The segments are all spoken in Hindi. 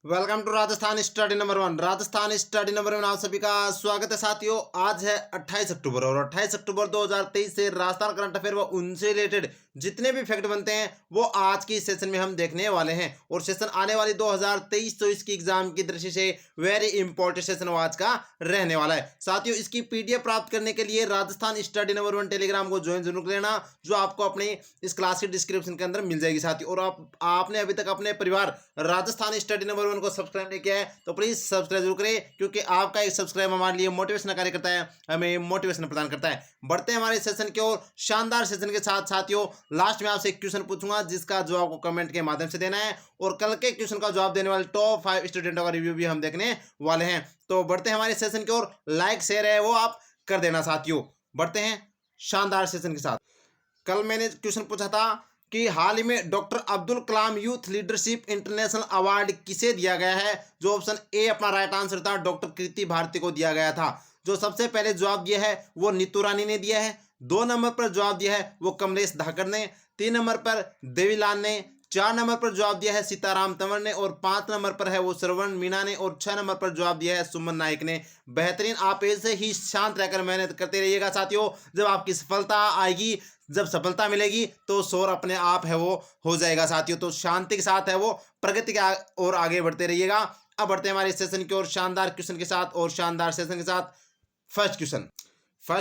Welcome to Rajasthan study number one. Rajasthan study number one आप सभी का स्वागत है साथियों। आज है 28 अक्टूबर और 28 अक्टूबर 2023 से राजस्थान करंट अफेयर व उनसे रिलेटेड जितने भी फैक्ट बनते हैं वो आज की सेशन में हम देखने वाले हैं। और सेशन आने वाली 2023-24 की एग्जाम की दृष्टि से वेरी इंपॉर्टेंट सेशन आज का रहने वाला है साथियों। इसकी पीडीएफ प्राप्त करने के लिए Rajasthan study number one Telegram को ज्वाइन जरूर कर लेना, जो आपको अपने इस क्लास के डिस्क्रिप्शन के अंदर मिल जाएगी साथियों। और आपने अभी तक अपने परिवार राजस्थान स्टडी नंबर को सब्सक्राइब नहीं किया है तो प्लीज सब्सक्राइब जरूर करें, क्योंकि आपका एक सब्सक्राइब हमारे लिए मोटिवेशन कार्य करता है, हमें मोटिवेशन प्रदान करता है। बढ़ते हैं हमारे सेशन की ओर शानदार सेशन के साथ साथियों। लास्ट में आपसे एक क्वेश्चन पूछूंगा जिसका जवाब आपको कमेंट के माध्यम से देना है, और कल के क्वेश्चन का जवाब देने वाले टॉप 5 स्टूडेंटों का रिव्यू भी हम देखने वाले हैं। तो बढ़ते हैं हमारे सेशन की ओर। लाइक शेयर है वो आप कर देना साथियों। बढ़ते हैं शानदार सेशन के साथ। कल मैंने क्वेश्चन पूछा था कि हाल ही में doctor Abdul Kalam youth leadership international award किसे दिया गया है। जो ऑप्शन ए अपना राइट आंसर था, डॉक्टर कृति भारती को दिया गया था। जो सबसे पहले जवाब दिया है वो नीतू रानी ने दिया है। 2 नंबर पर जवाब दिया है वो कमलेश धाकड़ ने। 3 नंबर पर देवीलाल ने। 4 नंबर पर जवाब दिया है सीताराम तंवर ने। और 5 नंबर पर है वो श्रवण मीणा ने। और 6 नंबर पर जवाब दिया है सुमन नाइक ने। बेहतरीन, आप ऐसे ही शांत रहकर मेहनत करते रहिएगा साथियों। जब आपकी सफलता आएगी, जब सफलता मिलेगी तो शोर अपने आप है वो हो जाएगा साथियों। तो शांति के साथ है वो प्रगति के और आगे बढ़ते रहिएगा। अब बढ़ते हैं हमारे सेशन की ओर शानदार क्वेश्चन के साथ और शानदार सेशन के साथ। फर्स्ट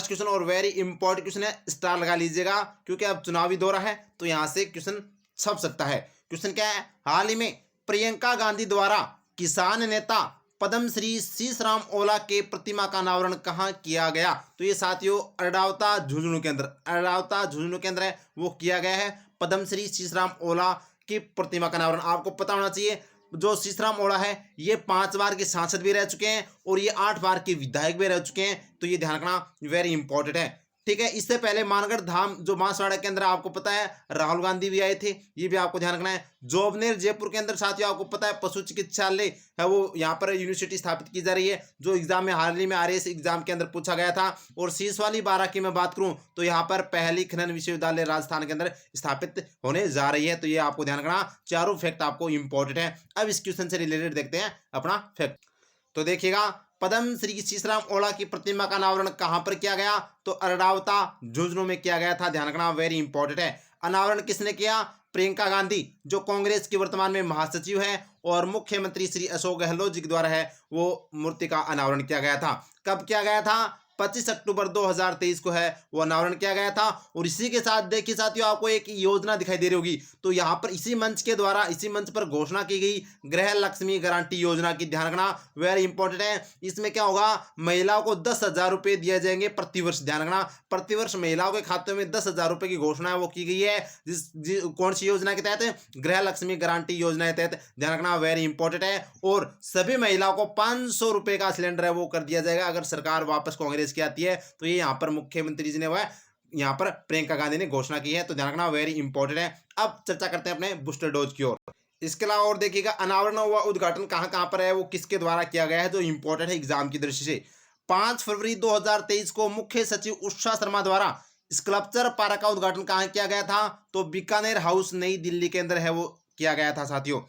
क्वेश्चन और वेरी इंपॉर्टेंट क्वेश्चन है, स्टार लगा लीजिएगा क्योंकि अब चुनावी दौरा है तो यहां से क्वेश्चन छप सकता है। क्वेश्चन क्या है, हाल ही में प्रियंका गांधी द्वारा किसान नेता पद्मश्री शीशराम ओला के प्रतिमा का अनावरण कहाँ किया गया। तो ये साथियों अडावता झुंझुनू के अंदर है वो किया गया है। पद्मश्री शीशराम ओला की प्रतिमा का अनावरण आपको पता होना चाहिए। जो शीशराम ओला है ये 5 बार के सांसद भी रह चुके हैं और ये 8 बार के विधायक भी रह चुके हैं, तो ये ध्यान रखना वेरी इंपॉर्टेंट है। ठीक है, इससे पहले मानगढ़ धाम जो बांसवाड़ा के अंदर आपको पता है राहुल गांधी भी आए थे, ये भी आपको ध्यान रखना है। जोबनेर जयपुर के अंदर साथियों आपको पता है पशु चिकित्सालय है वो यहाँ पर यूनिवर्सिटी स्थापित की जा रही है, जो एग्जाम में हाल ही में RAS एग्जाम के अंदर पूछा गया था। और शीश वाली बारां की मैं बात करूं तो यहाँ पर पहली खनन विश्वविद्यालय राजस्थान के अंदर स्थापित होने जा रही है, तो ये आपको ध्यान रखना। चारों फैक्ट आपको इंपॉर्टेंट है। अब इस क्वेश्चन से रिलेटेड देखते हैं अपना फैक्ट। तो देखिएगा, पद्मश्री शीशराम ओला की प्रतिमा का अनावरण कहां पर किया गया, तो अरडावता झुंझुनू में किया गया था। ध्यान रखना वेरी इंपॉर्टेंट है। अनावरण किसने किया, प्रियंका गांधी जो कांग्रेस की वर्तमान में महासचिव है और मुख्यमंत्री श्री अशोक गहलोत जी के द्वारा है वो मूर्ति का अनावरण किया गया था। कब किया गया था, 25 अक्टूबर 2023 को है वो अनावरण किया गया था। और इसी के साथ देखिए साथियों आपको एक योजना दिखाई दे रही होगी, तो यहाँ पर इसी मंच के द्वारा इसी मंच पर घोषणा की गई गृह लक्ष्मी गारंटी योजना की। ध्यान रखना वेरी इंपॉर्टेंट है। इसमें क्या होगा, महिलाओं को 10,000 रुपये दिए जाएंगे प्रतिवर्ष। ध्यान रखना प्रतिवर्ष महिलाओं के खाते में 10,000 रुपये की घोषणा वो की गई है। कौन सी योजना के तहत, गृह लक्ष्मी गारंटी योजना के तहत। ध्यान रखना वेरी इंपॉर्टेंट है। और सभी महिलाओं को 500 रुपये का सिलेंडर है वो कर दिया जाएगा अगर सरकार वापस कांग्रेस की आती है। तो ये यहाँ पर मुख्यमंत्री जी ने वह यहाँ पर प्रियंका गांधी ने घोषणा की है, तो ध्यान रखना वेरी इंपॉर्टेंट है। अब चर्चा करते हैं अपने बूस्टर डोज की ओर। इसके अलावा और देखिएगा अनावरण हुआ उद्घाटन कहां कहां पर है वो किसके द्वारा किया गया है, जो इंपॉर्टेंट है एग्जाम की दृष्टि से। 5 फरवरी 2023 को मुख्य सचिव उषा शर्मा द्वारा स्कल्पचर पार्क का उद्घाटन कहां किया गया था, तो बीकानेर हाउस नई दिल्ली के अंदर है वो किया गया था साथियों।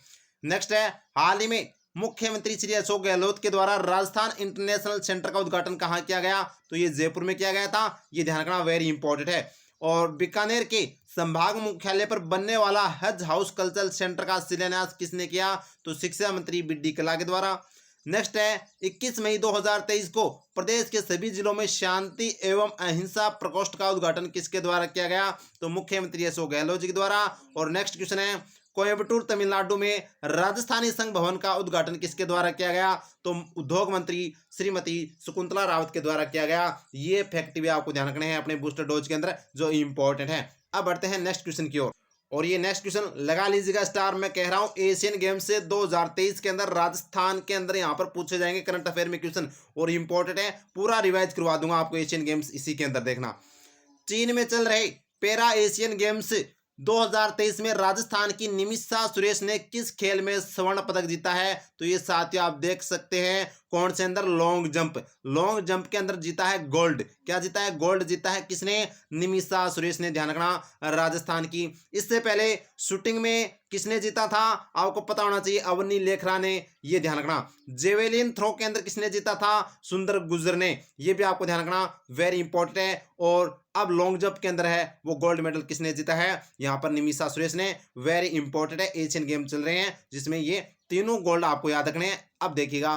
नेक्स्ट है, हाल ही में मुख्यमंत्री श्री अशोक गहलोत के द्वारा राजस्थान इंटरनेशनल सेंटर का उद्घाटन कहां किया गया, तो ये जयपुर में किया गया था। ये ध्यान रखना वेरी इंपॉर्टेंट है। और बीकानेर के संभाग मुख्यालय पर बनने वाला हज हाउस कल्चरल सेंटर का शिलान्यास किसने किया, तो शिक्षा मंत्री BD कल्ला के द्वारा। नेक्स्ट है, 21 मई 2023 को प्रदेश के सभी जिलों में शांति एवं अहिंसा प्रकोष्ठ का उद्घाटन किसके द्वारा किया गया, तो मुख्यमंत्री अशोक गहलोत जी के द्वारा। और नेक्स्ट क्वेश्चन है, कोयम्बटूर तमिलनाडु में राजस्थानी संघ भवन का उद्घाटन किसके द्वारा किया गया, तो उद्योग मंत्री श्रीमती शकुंतला रावत के द्वारा किया गया। ये फैक्ट भी आपको ध्यान रखने हैं अपने बूस्टर डोज के अंदर, जो इंपॉर्टेंट है। अब बढ़ते हैं नेक्स्ट क्वेश्चन की ओर। और ये नेक्स्ट क्वेश्चन लगा लीजिएगा स्टार, मैं कह रहा हूं एशियन गेम्स से 2023 के अंदर राजस्थान के अंदर यहां पर पूछे जाएंगे करंट अफेयर में क्वेश्चन, और इंपॉर्टेंट है। पूरा रिवाइज करवा दूंगा आपको एशियन गेम्स इसी के अंदर देखना। चीन में चल रहे पैरा एशियन गेम्स 2023 में राजस्थान की निमिषा सुरेश ने किस खेल में स्वर्ण पदक जीता है, तो ये साथियों आप देख सकते हैं कौन से अंदर? Long jump. लॉन्ग जंप के अंदर जीता है गोल्ड। क्या जीता है? गोल्ड जीता है। किसने? निमिषा सुरेश ने, ध्यान रखना, राजस्थान की। इससे पहले शूटिंग में किसने जीता था? आपको पता होना चाहिए, अवनी लेखरा ने, ये ध्यान रखना। जेवेलिन थ्रो के अंदर किसने जीता था? सुंदर गुर्जर ने, ये भी आपको ध्यान रखना, वेरी इंपॉर्टेंट है। और अब लॉन्ग जंप के अंदर है वो गोल्ड मेडल किसने जीता है? यहाँ पर निमिषा सुरेश ने, वेरी इंपॉर्टेंट है। एशियन गेम चल रहे हैं जिसमें ये तीनों गोल्ड आपको याद रखने हैं। अब देखिएगा,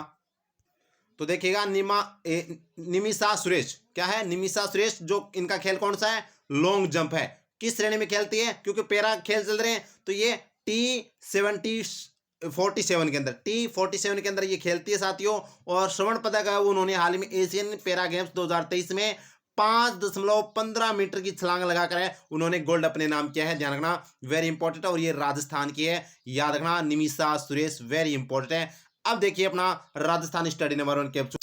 तो देखिएगा निमिषा सुरेश, क्या है? निमिषा सुरेश, जो इनका खेल कौन सा है? लॉन्ग जंप है। किस श्रेणी में खेलती है? क्योंकि पैरा खेल चल रहे हैं तो ये T47 के अंदर, T47 के अंदर ये खेलती है साथियों। और स्वर्ण पदक है वो उन्होंने हाल ही में एशियन पैरा गेम्स 2023 में 5.15 मीटर की छलांग लगाकर है उन्होंने गोल्ड अपने नाम किया है। ध्यान रखना, वेरी इंपॉर्टेंट है। और ये राजस्थान की है, याद रखना, निमिषा सुरेश, वेरी इंपॉर्टेंट है। अब देखिए अपना राजस्थान स्टडी नंबर 1 कैप्सूल।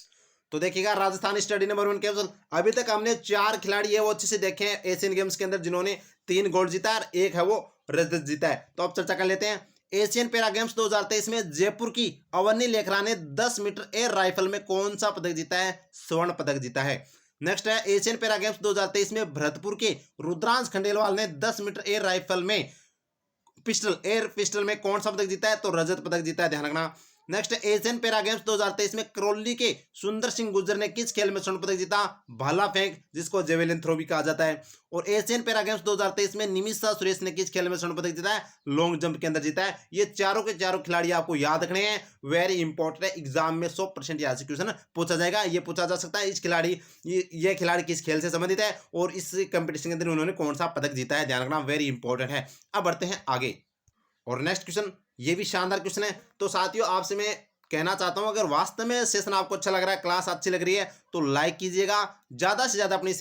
तो देखिएगा राजस्थान स्टडी नंबर 1 कैप्सूल। अभी तक हमने 4 खिलाड़ी है वो अच्छे से देखे हैं एशियन गेम्स के अंदर जिन्होंने 3 गोल्ड जीता है और 1 है वो रजत जीता है। तो अब चर्चा कर लेते हैं। एशियन पैरा गेम्स 2023 में जयपुर की अवनी लेखरा ने 10 मीटर एयर राइफल में कौन सा पदक जीता है? स्वर्ण पदक जीता है। नेक्स्ट है एशियन पैरा गेम्स 2023 में भरतपुर के रुद्रांश खंडेलवाल ने 10 मीटर एयर राइफल में एयर पिस्टल में कौन सा पदक जीता है? तो रजत पदक जीता है, ध्यान रखना। नेक्स्ट एशियन पैरा गेम्स 2023 में करौली के सुंदर सिंह गुर्जर ने किस खेल में स्वर्ण पदक जीता? भाला फेंक, जिसको जेवेलिन थ्रो भी कहा जाता है। और एशियन पैरा गेम्स 2023 में निमिषा सुरेश ने किस खेल में स्वर्ण पदक जीता है? लॉन्ग जंप के अंदर जीता है। ये चारों के चारों खिलाड़ी आपको याद रखने हैं, वेरी इंपॉर्टेंट है। एग्जाम में 100% यहाँ से क्वेश्चन पूछा जाएगा। ये पूछा जा सकता है इस खिलाड़ी ये खिलाड़ी किस खेल से संबंधित है और इस कंपटीशन के अंदर उन्होंने कौन सा पदक जीता है, ध्यान रखना, वेरी इंपॉर्टेंट है। अब बढ़ते हैं आगे और नेक्स्ट क्वेश्चन, ये भी शानदार क्वेश्चन है। तो साथियों आपसे मैं कहना चाहता हूं, अगर वास्तव में सेशन आपको अच्छा लग रहा है, क्लास अच्छी लग रही है, तो लाइक कीजिएगा, ज़्यादा से ज़्यादा अपनी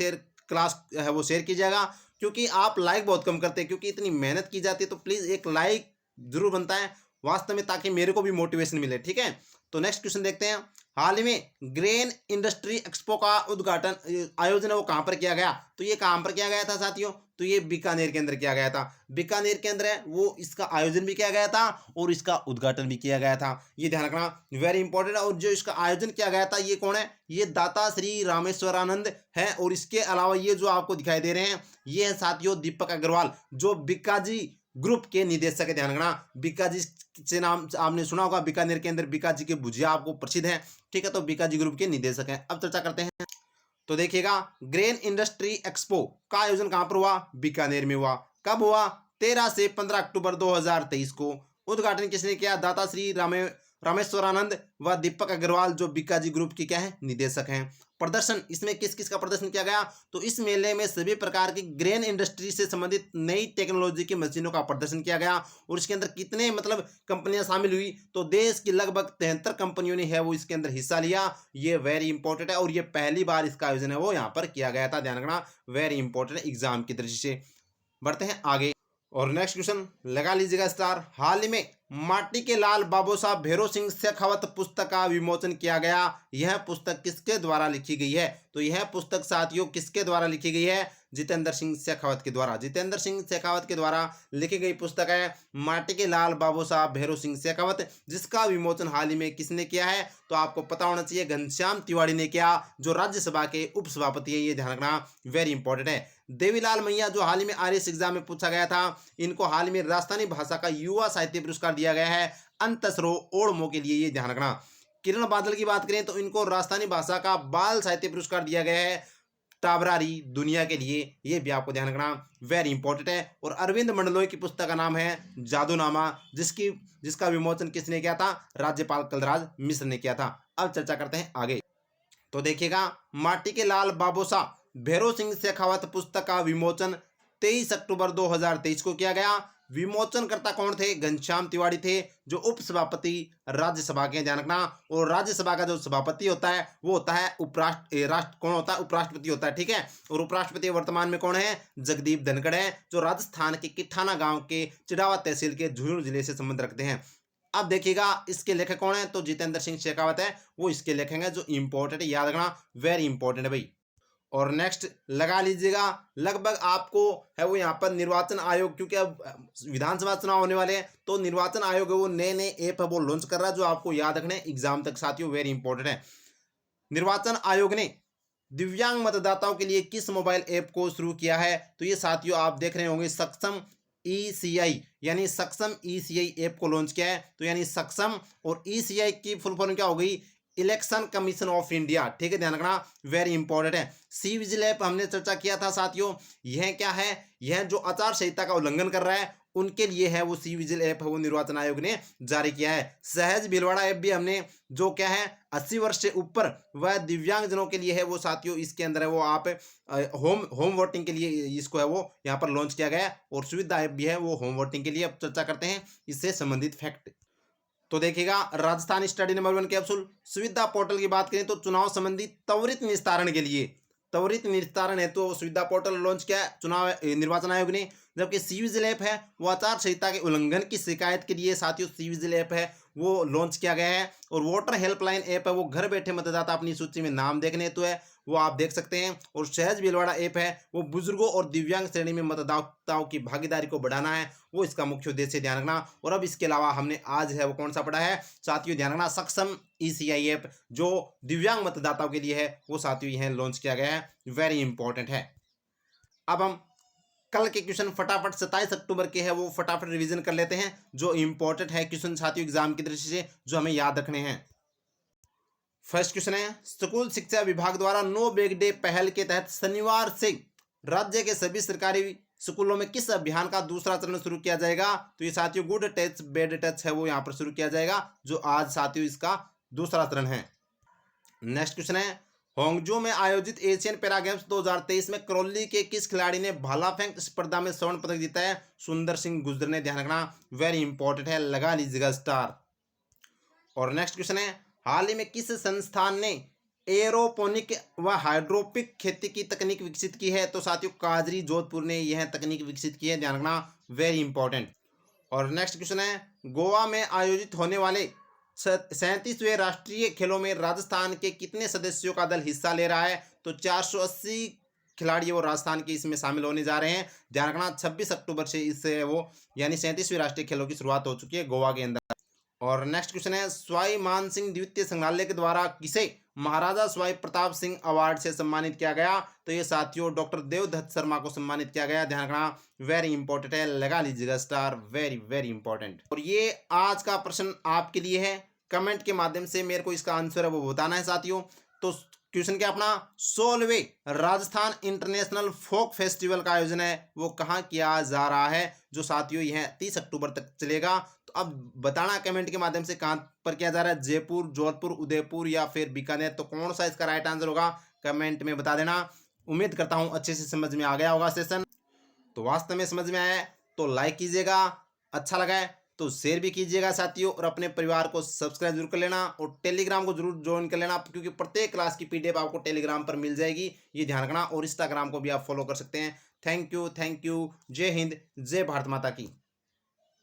क्लास है वो शेयर कीजिएगा। क्योंकि आप लाइक बहुत कम करते हैं, क्योंकि इतनी मेहनत की जाती है, तो प्लीज़ एक लाइक जरूर बनता है वास्तव में, ताकि मेरे को भी मोटिवेशन मिले, ठीक है। तो नेक्स्ट क्वेश्चन देखते हैं। हाल ही में ग्रेन इंडस्ट्री एक्सपो का उद्घाटन आयोजन है वो कहाँ पर किया गया? तो ये कहाँ पर किया गया था साथियों? तो ये बीकानेर के अंदर किया गया था। बीकानेर के अंदर है वो इसका आयोजन भी किया गया था और इसका उद्घाटन भी किया गया था, ये ध्यान रखना, वेरी इंपॉर्टेंट है। और जो इसका आयोजन किया गया था ये कौन है? ये दाता श्री रामेश्वरानंद है। और इसके अलावा ये जो आपको दिखाई दे रहे हैं ये है साथियों दीपक अग्रवाल, जो बीकाजी ग्रुप के निदेशक है, ध्यान रखना। बीकाजी से नाम आपने सुना होगा, बीकानेर के अंदर बीकाजी के भुजिया आपको प्रसिद्ध है, ठीक है। तो बीकाजी ग्रुप के निदेशक हैं। अब चर्चा करते हैं। तो देखिएगा ग्रेन इंडस्ट्री एक्सपो का आयोजन कहां पर हुआ? बीकानेर में हुआ। कब हुआ? 13 से 15 अक्टूबर 2023 को। उद्घाटन किसने किया? दाता श्री रामेश्वरानंद व दीपक अग्रवाल, जो बीकाजी ग्रुप की क्या है? निदेशक हैं। प्रदर्शन, इसमें किस किस का प्रदर्शन किया गया? तो इस मेले में सभी प्रकार की ग्रेन इंडस्ट्री से संबंधित नई टेक्नोलॉजी की मशीनों का प्रदर्शन किया गया। और इसके अंदर कितने कंपनियां शामिल हुई? तो देश की लगभग 73 कंपनियों ने है वो इसके अंदर हिस्सा लिया, ये वेरी इंपॉर्टेंट है। और ये पहली बार इसका आयोजन है वो यहाँ पर किया गया था, ध्यान रखना, वेरी इंपॉर्टेंट है एग्जाम की दृष्टि से। बढ़ते हैं आगे और नेक्स्ट क्वेश्चन लगा लीजिएगा स्टार। हाल ही में माटी के लाल बाबू साहब भैरव सिंह शेखावत पुस्तक का विमोचन किया गया। यह पुस्तक किसके द्वारा लिखी गई है? तो यह पुस्तक साथियों किसके द्वारा लिखी गई है? जितेंद्र सिंह शेखावत के द्वारा। जितेंद्र सिंह शेखावत के द्वारा लिखी गई पुस्तक है माटी के लाल बाबू साहब भैरव सिंह शेखावत, जिसका विमोचन हाल ही में किसने किया है? तो आपको पता होना चाहिए घनश्याम तिवारी ने किया, जो राज्यसभा के उपसभापति है, ये ध्यान रखना, वेरी इंपॉर्टेंट है। देवीलाल मैया, जो हाल ही में आरएस एग्जाम में पूछा गया था, इनको हाल ही में राजस्थानी भाषा का युवा साहित्य पुरस्कार दिया गया है अंतसरो ओड़मो के लिए, ये ध्यान रखना। किरण बादल की बात करें तो इनको राजस्थानी भाषा का बाल साहित्य पुरस्कार दिया गया है टाबरारी दुनिया के लिए, ये भी आपको ध्यान रखना, वेरी इंपॉर्टेंट है। और अरविंद मंडलोई की पुस्तक का नाम है जादूनामा, जिसका विमोचन किसने किया था? राज्यपाल कलराज मिश्र ने किया था। अब चर्चा करते हैं आगे। तो देखिएगा माटी के लाल बाबू साहब भैरव सिंह शेखावत पुस्तक का विमोचन 23 अक्टूबर 2023 को किया गया। विमोचनकर्ता कौन थे? घनश्याम तिवारी थे, जो उपसभापति राज्यसभा के, ध्यान रखना। और राज्यसभा का जो सभापति होता है वो होता है कौन होता है? उपराष्ट्रपति होता है, ठीक है। और उपराष्ट्रपति वर्तमान में कौन है? जगदीप धनखड़ है, जो राजस्थान के किठाना गांव के चिड़ावा तहसील के झुंझुनू जिले से संबंध रखते हैं। अब देखिएगा इसके लेखक कौन है? तो जितेंद्र सिंह शेखावत है वो इसके लेखक हैं, जो इंपॉर्टेंट है, याद रखना, वेरी इंपॉर्टेंट है भाई। और नेक्स्ट लगा लीजिएगा। लगभग आपको है वो यहाँ पर निर्वाचन आयोग, क्योंकि अब विधानसभा चुनाव होने वाले हैं तो निर्वाचन आयोग है वो नए नए ऐप है वो लॉन्च कर रहा है, जो आपको याद रखने एग्जाम तक साथियों वेरी इंपॉर्टेंट है। निर्वाचन आयोग ने दिव्यांग मतदाताओं के लिए किस मोबाइल ऐप को शुरू किया है? तो ये साथियों आप देख रहे होंगे सक्षम ईसीआई, यानी सक्षम ईसीआई ऐप को लॉन्च किया है। तो यानी सक्षम और ईसीआई की फुल फॉर्म क्या हो गई? Election commission of India. ठीक है, ध्यान रखना वेरी इंपॉर्टेंट है। सी विजिल ऐप हमने चर्चा किया था साथियों, यह क्या है? यह जो आचार संहिता का उल्लंघन कर रहा है उनके लिए है वो सी विजिल ऐप है वो निर्वाचन आयोग ने जारी किया है। सहज भीलवाड़ा ऐप भी हमने जो क्या है 80 वर्ष से ऊपर वह दिव्यांगजनों के लिए है वो साथियों, इसके अंदर है वो आप होम वोटिंग के लिए इसको है वो यहाँ पर लॉन्च किया गया है। और सुविधा ऐप भी है वो होम वोटिंग के लिए। अब चर्चा करते हैं इससे संबंधित फैक्ट। तो देखिएगा राजस्थान स्टडी नंबर 1 कैप्सूल सुविधा पोर्टल की बात करें तो चुनाव संबंधी त्वरित निस्तारण के लिए, त्वरित निस्तारण हेतु तो सुविधा पोर्टल लॉन्च किया चुनाव निर्वाचन आयोग ने। जबकि सी विजिल ऐप है वो आचार संहिता के उल्लंघन की शिकायत के लिए साथियों सी विजिल ऐप है वो लॉन्च किया गया है। और वोटर हेल्पलाइन ऐप है वो घर बैठे मतदाता अपनी सूची में नाम देखने हेतु है वो आप देख सकते हैं। और सहज भीलवाड़ा ऐप है वो बुजुर्गों और दिव्यांग श्रेणी में मतदाताओं की भागीदारी को बढ़ाना है वो इसका मुख्य उद्देश्य, ध्यान रखना। और अब इसके अलावा हमने आज है वो कौन सा पढ़ा है साथियों, ध्यान रखना सक्षम ईसीआई ऐप जो दिव्यांग मतदाताओं के लिए है वो साथियों यह लॉन्च किया गया है, वेरी इंपॉर्टेंट है। अब हम कल के क्वेश्चन फटाफट 27 अक्टूबर के है वो फटाफट रिवीजन कर लेते हैं, जो इंपॉर्टेंट है क्वेश्चन साथियों एग्जाम की दृष्टि से जो हमें याद रखने हैं। फर्स्ट क्वेश्चन है स्कूल शिक्षा विभाग द्वारा नो बैग डे पहल के तहत शनिवार से राज्य के सभी सरकारी स्कूलों में किस अभियान का दूसरा चरण शुरू किया जाएगा? तो ये साथियों गुड टच बैड टच है वो यहाँ पर शुरू किया जाएगा, जो आज साथियों इसका दूसरा चरण है। नेक्स्ट क्वेश्चन है होंगजो में आयोजित एशियन पैरा गेम्स 2023 में करौली के किस खिलाड़ी ने भाला फेंक स्पर्धा में स्वर्ण पदक जीता है? सुंदर सिंह गुर्जर ने, ध्यान रखना वेरी इंपॉर्टेंट है, लगा लीजिएगा स्टार। और नेक्स्ट क्वेश्चन है हाल ही में किस संस्थान ने एरोपोनिक व हाइड्रोपिक खेती की तकनीक विकसित की है? तो साथियों काजरी जोधपुर ने यह तकनीक विकसित की है, ध्यान रखना वेरी इंपॉर्टेंट। और नेक्स्ट क्वेश्चन है गोवा में आयोजित होने वाले 37वें राष्ट्रीय खेलों में राजस्थान के कितने सदस्यों का दल हिस्सा ले रहा है? तो 480 खिलाड़ी वो राजस्थान के इसमें शामिल होने जा रहे हैं, ध्यान रखना 26 अक्टूबर से इससे वो यानी 37वें राष्ट्रीय खेलों की शुरुआत हो चुकी है गोवा के अंदर। और नेक्स्ट क्वेश्चन है सवाई मान सिंह द्वितीय संग्रहालय के द्वारा किसे महाराजा सवाई प्रताप सिंह अवार्ड से सम्मानित किया गया? तो ये साथियों डॉक्टर देवदत्त शर्मा को सम्मानित किया गया, ध्यान रखना वेरी इंपॉर्टेंट है, लगा लीजिएगा स्टार, वेरी वेरी इंपॉर्टेंट। और ये आज का प्रश्न आपके लिए है, कमेंट के माध्यम से मेरे को इसका आंसर है वो बताना है साथियों। तो क्वेश्चन क्या अपना 16वें राजस्थान इंटरनेशनल फोक फेस्टिवल का आयोजन है वो कहाँ किया जा रहा है? जो साथियों यह 30 अक्टूबर तक चलेगा। तो अब बताना कमेंट के माध्यम से कहाँ पर किया जा रहा है, जयपुर, जोधपुर, उदयपुर या फिर बीकानेर? तो कौन सा इसका राइट आंसर होगा कमेंट में बता देना। उम्मीद करता हूँ अच्छे से समझ में आ गया होगा सेशन। तो वास्तव में समझ में आया है तो लाइक कीजिएगा, अच्छा लगा है तो शेयर भी कीजिएगा साथियों, और अपने परिवार को सब्सक्राइब जरूर कर लेना और टेलीग्राम को जरूर ज्वाइन कर लेना, क्योंकि प्रत्येक क्लास की पीडीएफ आपको टेलीग्राम पर मिल जाएगी, ये ध्यान रखना। और इंस्टाग्राम को भी आप फॉलो कर सकते हैं। थैंक यू, जय हिंद, जय भारत माता की।